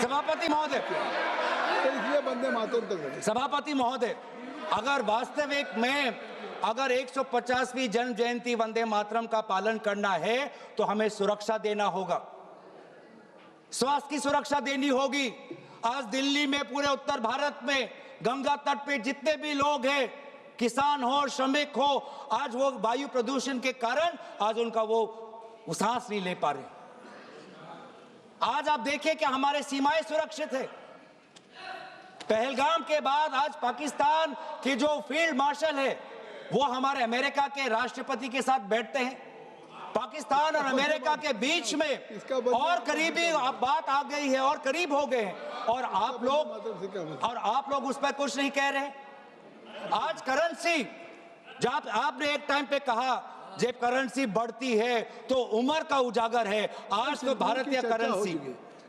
सभापति महोदय, तो इसलिए वंदे मातरम तक रखे। सभापति महोदय, अगर वास्तविक में अगर 150वीं जन्म जयंती वंदे मातरम का पालन करना है तो हमें सुरक्षा देना होगा, स्वास्थ्य की सुरक्षा देनी होगी। आज दिल्ली में, पूरे उत्तर भारत में, गंगा तट पे जितने भी लोग हैं, किसान हो, श्रमिक हो, आज वो वायु प्रदूषण के कारण आज उनका वो सांस नहीं ले पा रहे। आज आप देखिए कि हमारे सीमाएं सुरक्षित है। पहलगाम के बाद आज पाकिस्तान की जो फील्ड मार्शल है वो हमारे अमेरिका के राष्ट्रपति के साथ बैठते हैं। पाकिस्तान और अमेरिका के बीच में और करीबी बात आ गई है और करीब हो गए हैं, और आप लोग उस पर कुछ नहीं कह रहे। आज करेंसी, जब आपने एक टाइम पे कहा जब करेंसी बढ़ती है तो उम्र का उजागर है, आज तो भारतीय करेंसी।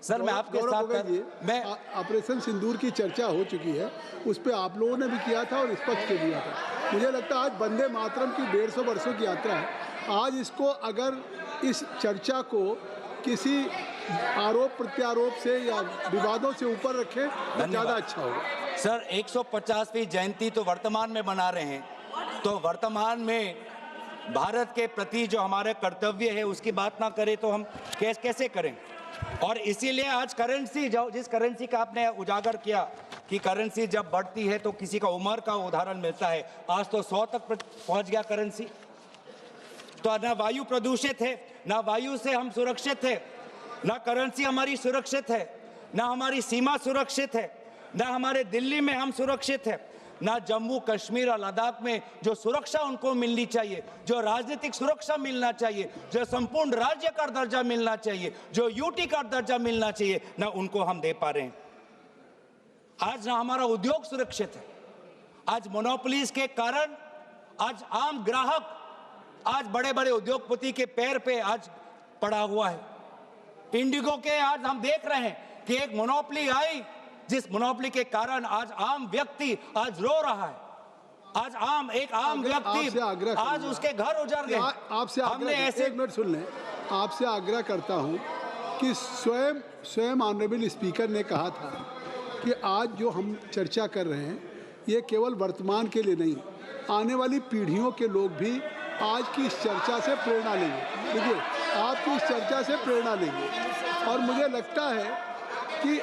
सर मैं आपके साथ मैं ऑपरेशन सिंदूर की चर्चा हो चुकी है, उस पर आप लोगों ने भी किया था और विपक्ष के दिया था। मुझे लगता है आज वंदे मातरम की 150 वर्षों की यात्रा है, आज इसको अगर इस चर्चा को किसी आरोप प्रत्यारोप से या विवादों से ऊपर रखें तो ज़्यादा अच्छा होगा। सर 150वीं जयंती तो वर्तमान में मना रहे हैं, तो वर्तमान में भारत के प्रति जो हमारे कर्तव्य है उसकी बात ना करें तो हम कैसे करें। और इसीलिए आज करेंसी, जिस करेंसी का आपने उजागर किया कि करेंसी जब बढ़ती है तो किसी का उम्र का उदाहरण मिलता है, आज तो 100 तक पहुंच गया करेंसी। तो ना वायु प्रदूषित है, ना वायु से हम सुरक्षित है, ना करेंसी हमारी सुरक्षित है, ना हमारी सीमा सुरक्षित है, ना हमारे दिल्ली में हम सुरक्षित है, ना जम्मू कश्मीर और लद्दाख में जो सुरक्षा उनको मिलनी चाहिए, जो राजनीतिक सुरक्षा मिलना चाहिए, जो संपूर्ण राज्य का दर्जा मिलना चाहिए, जो यूटी का दर्जा मिलना चाहिए, ना उनको हम दे पा रहे हैं। आज ना हमारा उद्योग सुरक्षित है। आज मोनोपोलीज के कारण आज आम ग्राहक आज बड़े बड़े उद्योगपति के पैर पे आज पड़ा हुआ है। इंडिगो के आज हम देख रहे हैं कि एक मोनोपोली आई, जिस मोनोपोली के कारण आज आम व्यक्ति आज रो रहा है। आज एक आम व्यक्ति आज उसके घर उजड़ गए। आपसे हमने ऐसे, एक मिनट सुन लें, आपसे आग्रह करता हूं कि स्वयं ऑनरेबल स्पीकर ने कहा था कि आज जो हम चर्चा कर रहे हैं ये केवल वर्तमान के लिए नहीं, आने वाली पीढ़ियों के लोग भी आज की इस चर्चा से प्रेरणा लेंगे। देखिए, आपकी इस चर्चा से प्रेरणा लेंगे और मुझे लगता है कि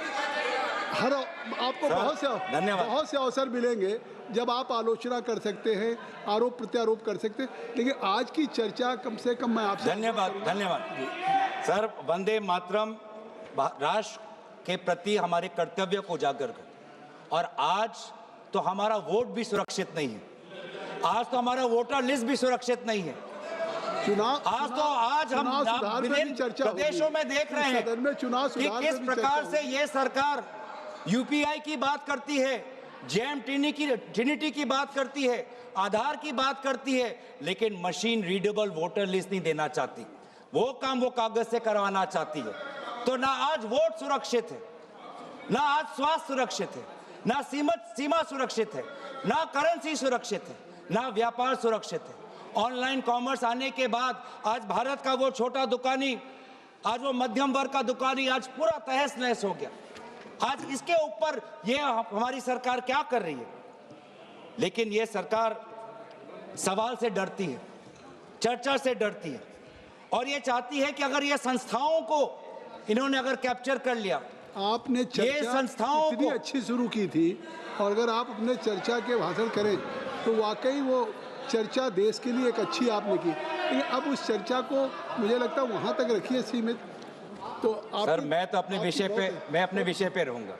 आपको बहुत से अवसर मिलेंगे जब आप आलोचना कर सकते हैं, आरोप प्रत्यारोप कर सकते हैं, लेकिन आज की चर्चा कम से कम मैं आपसे धन्यवाद सर। वंदे मातरम राष्ट्र के प्रति हमारे कर्तव्य को उजागर कर, और आज तो हमारा वोट भी सुरक्षित नहीं है, आज तो हमारा वोटर लिस्ट भी सुरक्षित नहीं है। आज हम विभिन्न प्रदेशों में देख रहे हैं कि किस प्रकार से ये सरकार यूपीआई की बात करती है, जेम ट्रिनिटी की बात करती है, आधार की बात करती है, लेकिन मशीन रीडेबल वोटर लिस्ट नहीं देना चाहती। वो काम वो कागज से करवाना चाहती है। तो ना आज वोट सुरक्षित है, ना आज स्वास्थ्य सुरक्षित है, ना सीमा सुरक्षित है, ना करेंसी सुरक्षित है, ना व्यापार सुरक्षित है। ऑनलाइन कॉमर्स आने के बाद आज भारत का वो छोटा दुकानी, आज वो मध्यम वर्ग का दुकानी आज पूरा तहस नहस हो गया। आज इसके ऊपर ये हमारी सरकार क्या कर रही है? लेकिन ये सरकार सवाल से डरती है, चर्चा से डरती है, और ये चाहती है कि अगर ये संस्थाओं को इन्होंने अगर कैप्चर कर लिया, आपने चर्चा संस्थाओं इतनी अच्छी शुरू की थी, और अगर आप अपने चर्चा के भाषण करें तो वाकई वो चर्चा देश के लिए एक अच्छी आपने की, लेकिन अब उस चर्चा को मुझे लगता है वहाँ तक रखिए सीमित। तो सर मैं तो अपने विषय पे रहूँगा,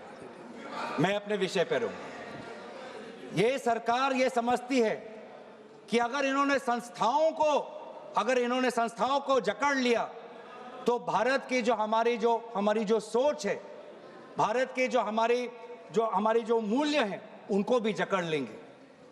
मैं अपने विषय पे रहूँगा। ये सरकार ये समझती है कि अगर इन्होंने संस्थाओं को जकड़ लिया तो भारत की हमारी जो सोच है, भारत के हमारी जो मूल्य हैं, उनको भी जकड़ लेंगे,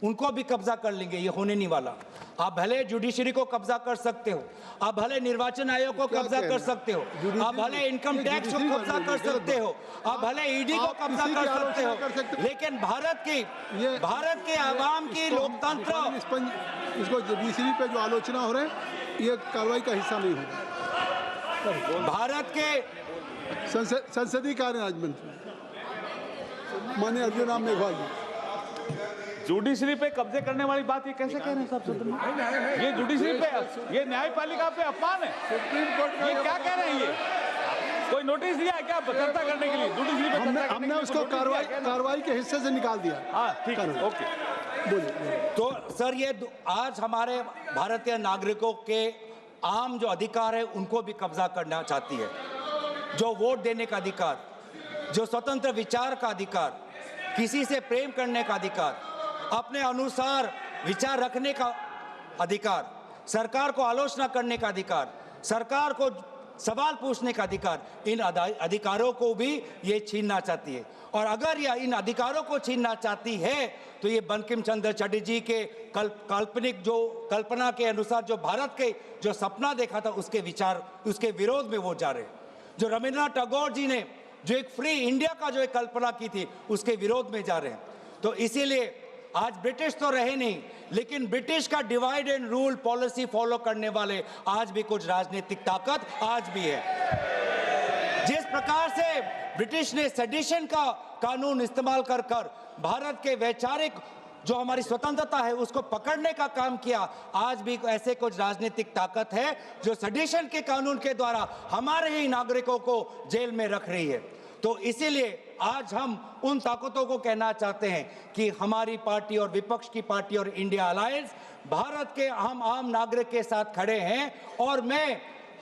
उनको भी कब्जा कर लेंगे। ये होने नहीं वाला। आप भले जुडिशरी को कब्जा कर सकते हो, आप भले निर्वाचन आयोग को कब्जा कर सकते हो, आप भले इनकम टैक्स को कब्जा कर सकते हो, आप भले ईडी को कब्जा कर सकते हो, लेकिन भारत के आवाम की लोकतंत्र, इसको जुडिशरी पे जो आलोचना हो रहे हैं ये कार्रवाई का हिस्सा नहीं होगा। संसदीय कार्य राज्य मंत्री माननीय अर्जुन राम मेघवाल जी। जुडिशरी पे कब्जे करने वाली बात ये कैसे कह रहे हैं साहब सदन में? ये जुडिशरी पे, ये न्यायपालिका पे अपमान है। ये क्या कह रहे हैं? ये कोई नोटिस दिया है क्या चर्चा करने के लिए? जुडिशरी पे हमने उसको कार्रवाई के हिस्से से निकाल दिया। हाँ ठीक है, ओके। बोलिए। तो सर ये आज हमारे भारतीय नागरिकों के आम जो अधिकार है उनको भी कब्जा करना चाहती है। जो वोट देने का अधिकार, जो स्वतंत्र विचार का अधिकार, किसी से प्रेम करने का अधिकार, अपने अनुसार विचार रखने का अधिकार, सरकार को आलोचना करने का अधिकार, सरकार को सवाल पूछने का अधिकार, इन अधिकारों को भी ये छीनना चाहती है। और अगर यह इन अधिकारों को छीनना चाहती है तो ये बंकिम चंद्र चटर्जी के काल्पनिक जो कल्पना के अनुसार जो भारत के जो सपना देखा था उसके विरोध में वो जा रहे हैं। जो रविंद्रनाथ टैगोर जी ने जो एक फ्री इंडिया का जो एक कल्पना की थी उसके विरोध में जा रहे हैं। तो इसीलिए आज ब्रिटिश तो रहे नहीं, लेकिन ब्रिटिश का divide and rule policy follow करने वाले आज भी कुछ राजनीतिक ताकत आज भी है। जिस प्रकार से ब्रिटिश ने सेडिशन का कानून इस्तेमाल कर भारत के वैचारिक जो हमारी स्वतंत्रता है उसको पकड़ने का काम किया, आज भी ऐसे कुछ राजनीतिक ताकत है जो सेडिशन के कानून के द्वारा हमारे ही नागरिकों को जेल में रख रही है। तो इसीलिए आज हम उन ताकतों को कहना चाहते हैं कि हमारी पार्टी और विपक्ष की पार्टी और इंडिया अलायंस भारत के हम आम नागरिक के साथ खड़े हैं। और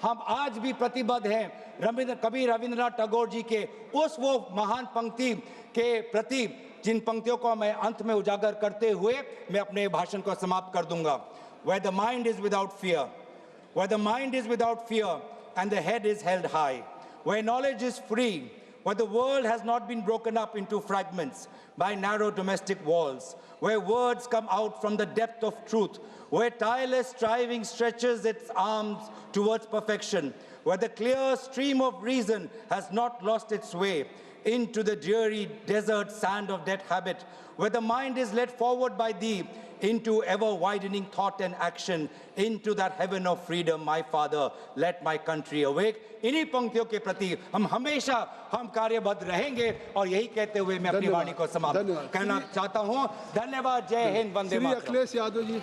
हम आज भी प्रतिबद्ध हैं कवि रविंद्रनाथ टैगोर जी के उस वो महान पंक्ति के प्रति, जिन पंक्तियों को मैं अंत में उजागर करते हुए मैं अपने भाषण को समाप्त कर दूंगा। Where the mind is without fear, where the mind is without fear and the head is held high, where knowledge is free, where the world has not been broken up into fragments by narrow domestic walls, where words come out from the depth of truth, where tireless striving stretches its arms towards perfection, where the clear stream of reason has not lost its way into the dreary desert sand of dead habit, where the mind is led forward by thee into ever-widening thought and action, into that heaven of freedom, my Father, let my country awake। इन्हीं पंक्तियों के प्रति हम हमेशा कार्यबद्ध रहेंगे और यही कहते हुए मैं अपनी वाणी को समाप्त करना चाहता हूँ। धन्यवाद। जय हिंद, वंदे मातरम। श्री अखिलेश यादव जी।